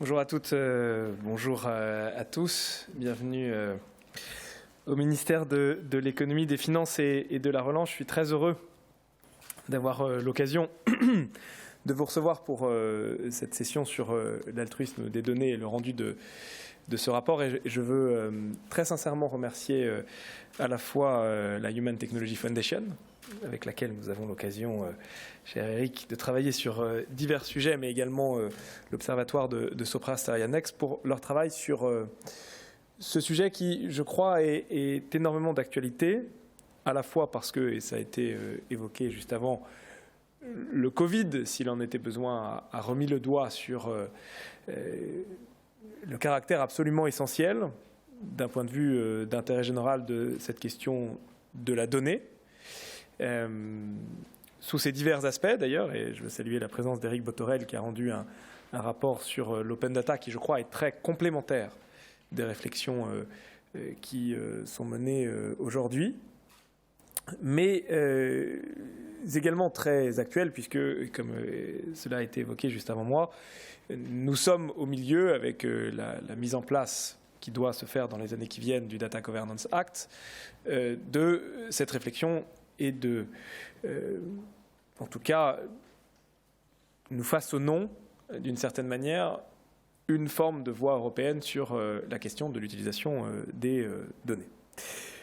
Bonjour à toutes, bonjour à tous. Bienvenue au ministère de l'économie, des finances et de la relance. Je suis très heureux d'avoir l'occasion de vous recevoir pour cette session sur l'altruisme des données et le rendu de ce rapport. Et je veux très sincèrement remercier à la fois la Human Technology Foundation, avec laquelle nous avons l'occasion, cher Eric, de travailler sur divers sujets, mais également l'Observatoire de Sopra Steria Next pour leur travail sur ce sujet qui, je crois, est énormément d'actualité, à la fois parce que, et ça a été évoqué juste avant, le Covid, s'il en était besoin, a remis le doigt sur le caractère absolument essentiel, d'un point de vue d'intérêt général, de cette question de la donnée. Sous ces divers aspects d'ailleurs, et je veux saluer la présence d'Éric Botorel qui a rendu un rapport sur l'open data qui, je crois, est très complémentaire des réflexions qui sont menées aujourd'hui, mais également très actuel puisque, comme cela a été évoqué juste avant moi, nous sommes au milieu avec la mise en place qui doit se faire dans les années qui viennent du Data Governance Act, de cette réflexion et en tout cas, nous façonnons d'une certaine manière une forme de voie européenne sur la question de l'utilisation des données.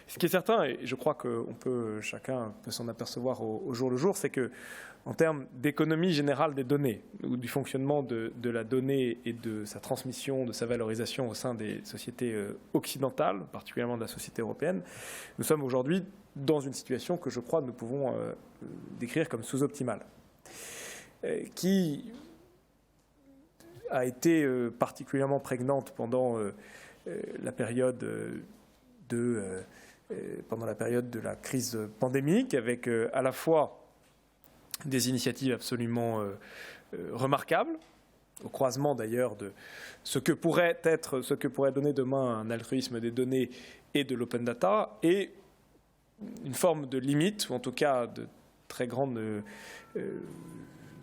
Ce qui est certain, et je crois que chacun peut s'en apercevoir au jour le jour, c'est que en termes d'économie générale des données, ou du fonctionnement de la donnée et de sa transmission, de sa valorisation au sein des sociétés occidentales, particulièrement de la société européenne, nous sommes aujourd'hui dans une situation que je crois nous pouvons décrire comme sous-optimale, qui a été particulièrement prégnante pendant la période pendant la période de la crise pandémique, avec à la fois des initiatives absolument remarquables, au croisement d'ailleurs de ce que pourrait donner demain un altruisme des données et de l'open data, et une forme de limite, ou en tout cas de très grande de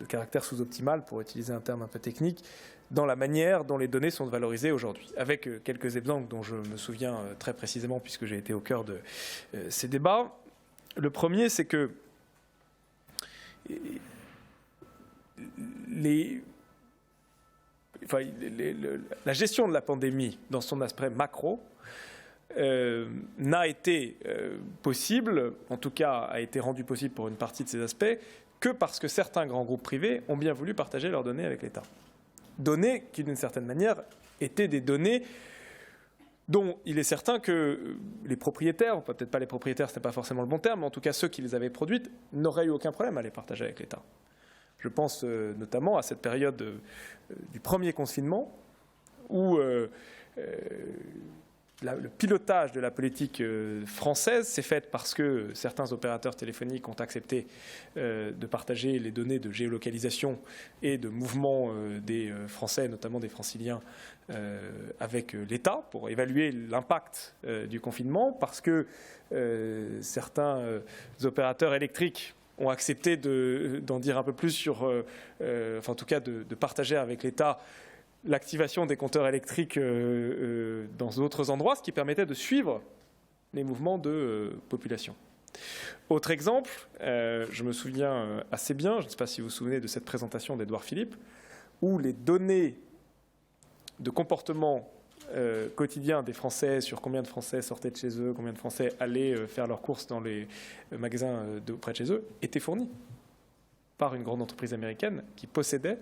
caractère sous-optimal, pour utiliser un terme un peu technique, dans la manière dont les données sont valorisées aujourd'hui, avec quelques exemples dont je me souviens très précisément puisque j'ai été au cœur de ces débats. Le premier, c'est que la gestion de la pandémie dans son aspect macro n'a été possible, en tout cas a été rendue possible pour une partie de ces aspects, que parce que certains grands groupes privés ont bien voulu partager leurs données avec l'État. Données qui, d'une certaine manière, étaient des données dont il est certain que les propriétaires, peut-être pas les propriétaires, ce n'est pas forcément le bon terme, mais en tout cas ceux qui les avaient produites, n'auraient eu aucun problème à les partager avec l'État. Je pense notamment à cette période du premier confinement où le pilotage de la politique française s'est fait parce que certains opérateurs téléphoniques ont accepté de partager les données de géolocalisation et de mouvement des Français, notamment des Franciliens, avec l'État pour évaluer l'impact du confinement, parce que certains opérateurs électriques ont accepté d'en dire un peu plus sur, enfin en tout cas de partager avec l'État l'activation des compteurs électriques dans d'autres endroits, ce qui permettait de suivre les mouvements de population. Autre exemple, je me souviens assez bien, je ne sais pas si vous vous souvenez de cette présentation d'Édouard Philippe, où les données de comportement quotidien des Français sur combien de Français sortaient de chez eux, combien de Français allaient faire leurs courses dans les magasins près de chez eux, étaient fournies par une grande entreprise américaine qui possédait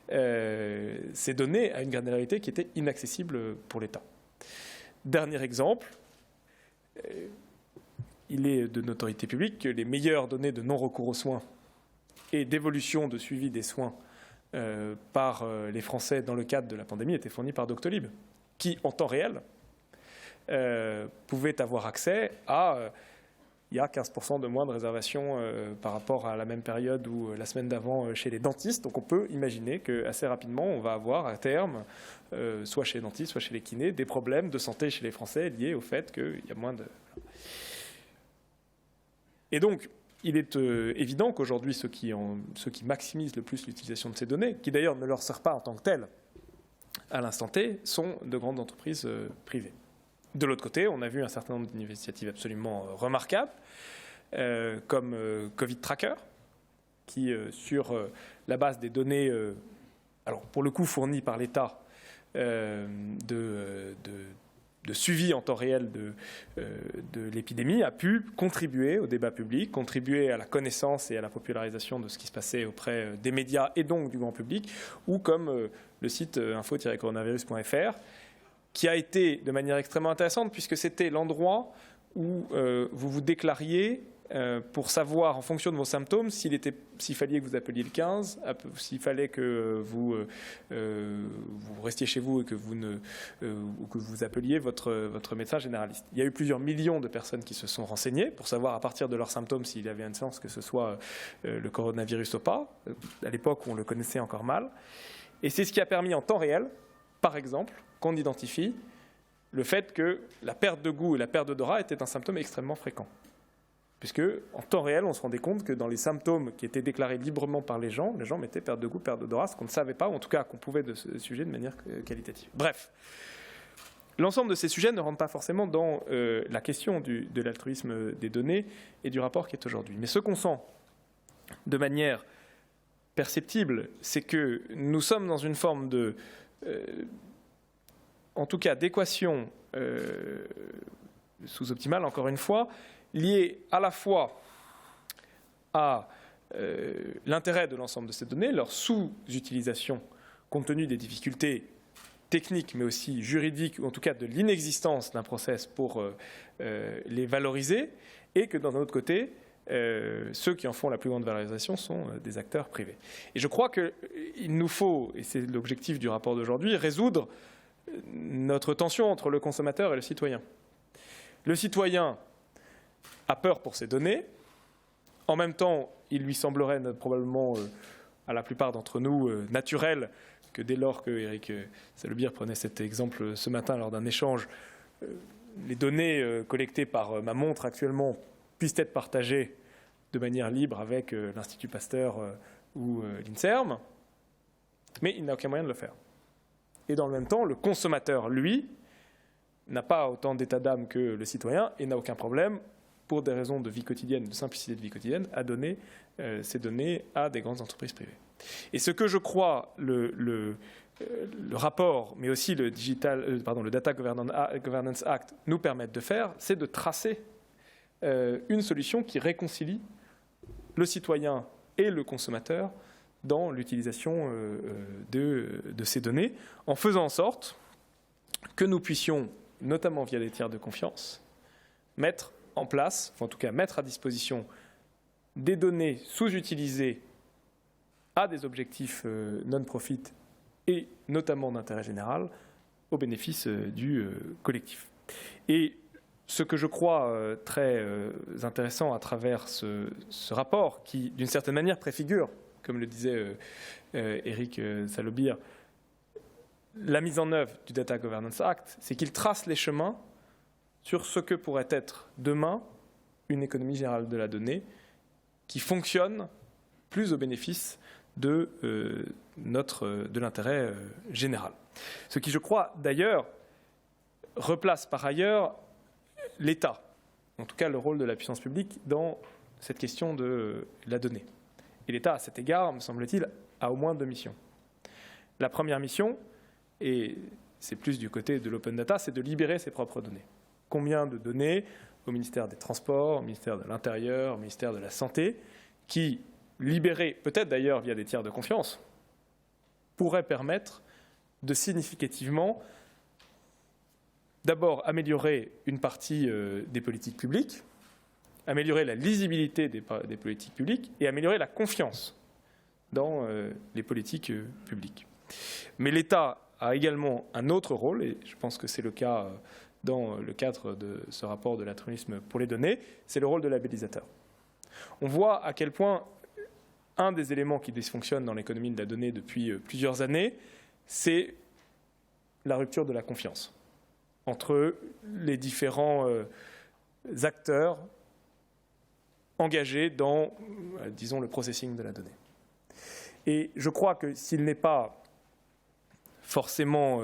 ces données à une granularité qui était inaccessible pour l'État. Dernier exemple, il est de notoriété publique que les meilleures données de non-recours aux soins et d'évolution de suivi des soins par les Français dans le cadre de la pandémie étaient fournies par Doctolib, qui, en temps réel, pouvait avoir accès à... Il y a 15% de moins de réservations par rapport à la même période ou la semaine d'avant chez les dentistes. Donc on peut imaginer qu'assez rapidement, on va avoir à terme, soit chez les dentistes, soit chez les kinés, des problèmes de santé chez les Français liés au fait qu'il y a moins de... Et donc, il est évident qu'aujourd'hui, ceux qui maximisent le plus l'utilisation de ces données, qui d'ailleurs ne leur sert pas en tant que telles, à l'instant T, sont de grandes entreprises privées. De l'autre côté, on a vu un certain nombre d'initiatives absolument remarquables, comme Covid Tracker, qui, sur la base des données, alors pour le coup fournies par l'État, de suivi en temps réel de l'épidémie, a pu contribuer au débat public, contribuer à la connaissance et à la popularisation de ce qui se passait auprès des médias et donc du grand public, ou comme le site info-coronavirus.fr, qui a été de manière extrêmement intéressante, puisque c'était l'endroit où vous vous déclariez pour savoir, en fonction de vos symptômes, s'il fallait que vous appeliez le 15, s'il fallait que vous restiez chez vous et que vous appeliez votre médecin généraliste. Il y a eu plusieurs millions de personnes qui se sont renseignées pour savoir à partir de leurs symptômes s'il y avait un sens que ce soit le coronavirus ou pas, à l'époque où on le connaissait encore mal. Et c'est ce qui a permis en temps réel, par exemple, qu'on identifie le fait que la perte de goût et la perte d'odorat étaient un symptôme extrêmement fréquent. Puisque, en temps réel, on se rendait compte que dans les symptômes qui étaient déclarés librement par les gens mettaient perte de goût, perte d'odorat, ce qu'on ne savait pas, ou en tout cas qu'on pouvait de ce sujet de manière qualitative. Bref, l'ensemble de ces sujets ne rentrent pas forcément dans la question de l'altruisme des données et du rapport qui est aujourd'hui. Mais ce qu'on sent de manière perceptible, c'est que nous sommes dans une forme de... en tout cas d'équation sous-optimale, encore une fois, liée à la fois à l'intérêt de l'ensemble de ces données, leur sous-utilisation compte tenu des difficultés techniques, mais aussi juridiques, ou en tout cas de l'inexistence d'un process pour les valoriser, et que d'un autre côté, ceux qui en font la plus grande valorisation sont des acteurs privés. Et je crois qu'il nous faut, et c'est l'objectif du rapport d'aujourd'hui, résoudre notre tension entre le consommateur et le citoyen. Le citoyen a peur pour ses données. En même temps, il lui semblerait probablement, à la plupart d'entre nous, naturel que dès lors que Éric Salobir prenait cet exemple ce matin lors d'un échange, les données collectées par ma montre actuellement puissent être partagées de manière libre avec l'Institut Pasteur ou l'INSERM, mais il n'a aucun moyen de le faire. Et dans le même temps, le consommateur, lui, n'a pas autant d'état d'âme que le citoyen et n'a aucun problème, pour des raisons de vie quotidienne, de simplicité de vie quotidienne, à donner ces données à des grandes entreprises privées. Et ce que je crois le rapport, mais aussi le Data Governance Act nous permettent de faire, c'est de tracer une solution qui réconcilie le citoyen et le consommateur dans l'utilisation de ces données, en faisant en sorte que nous puissions, notamment via les tiers de confiance, mettre en place, enfin en tout cas mettre à disposition des données sous-utilisées à des objectifs non-profit et notamment d'intérêt général au bénéfice du collectif. Et ce que je crois très intéressant à travers ce rapport, qui d'une certaine manière préfigure, comme le disait Éric Salobir, la mise en œuvre du Data Governance Act, c'est qu'il trace les chemins sur ce que pourrait être demain une économie générale de la donnée qui fonctionne plus au bénéfice de l'intérêt général. Ce qui, je crois, d'ailleurs, replace par ailleurs l'État, en tout cas le rôle de la puissance publique dans cette question de la donnée. Et l'État, à cet égard, me semble-t-il, a au moins deux missions. La première mission, et c'est plus du côté de l'open data, c'est de libérer ses propres données. Combien de données au ministère des Transports, au ministère de l'Intérieur, au ministère de la Santé, qui, libérées, peut-être d'ailleurs via des tiers de confiance, pourraient permettre de significativement, d'abord, améliorer une partie des politiques publiques, améliorer la lisibilité des politiques publiques et améliorer la confiance dans les politiques publiques. Mais l'État a également un autre rôle, et je pense que c'est le cas dans le cadre de ce rapport de l'altruisme pour les données, c'est le rôle de labellisateur. On voit à quel point un des éléments qui dysfonctionne dans l'économie de la donnée depuis plusieurs années, c'est la rupture de la confiance entre les différents acteurs engagés dans, disons, le processing de la donnée. Et je crois que s'il n'est pas forcément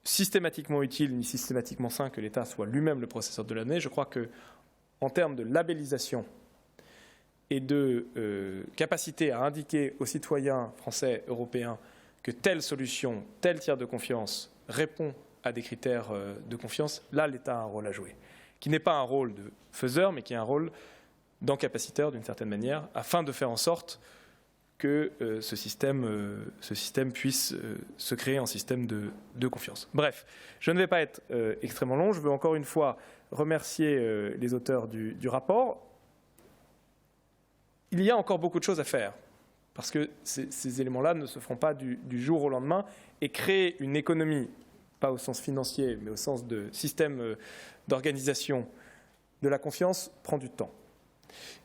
systématiquement utile ni systématiquement sain que l'État soit lui-même le processeur de données. Je crois qu'en termes de labellisation et de capacité à indiquer aux citoyens français, européens, que telle solution, tel tiers de confiance répond à des critères de confiance, là, l'État a un rôle à jouer, qui n'est pas un rôle de faiseur, mais qui est un rôle d'encapaciteur, d'une certaine manière, afin de faire en sorte que ce système puisse se créer en système de confiance. Bref, je ne vais pas être extrêmement long. Je veux encore une fois remercier les auteurs du rapport. Il y a encore beaucoup de choses à faire, parce que ces éléments-là ne se feront pas du jour au lendemain, et créer une économie, pas au sens financier, mais au sens de système d'organisation de la confiance, prend du temps.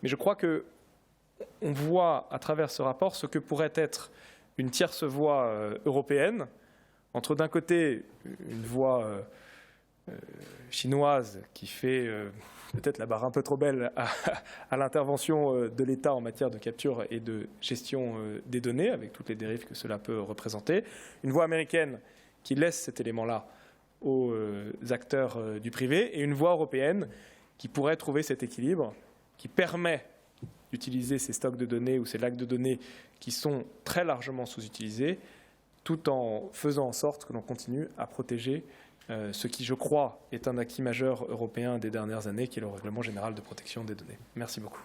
Mais je crois qu'on voit à travers ce rapport ce que pourrait être une tierce voie européenne, entre d'un côté une voie chinoise qui fait peut-être la barre un peu trop belle à l'intervention de l'État en matière de capture et de gestion des données, avec toutes les dérives que cela peut représenter. Une voie américaine qui laisse cet élément-là aux acteurs du privé, et une voie européenne qui pourrait trouver cet équilibre, qui permet d'utiliser ces stocks de données ou ces lacs de données qui sont très largement sous-utilisés, tout en faisant en sorte que l'on continue à protéger ce qui, je crois, est un acquis majeur européen des dernières années, qui est le Règlement général de protection des données. Merci beaucoup.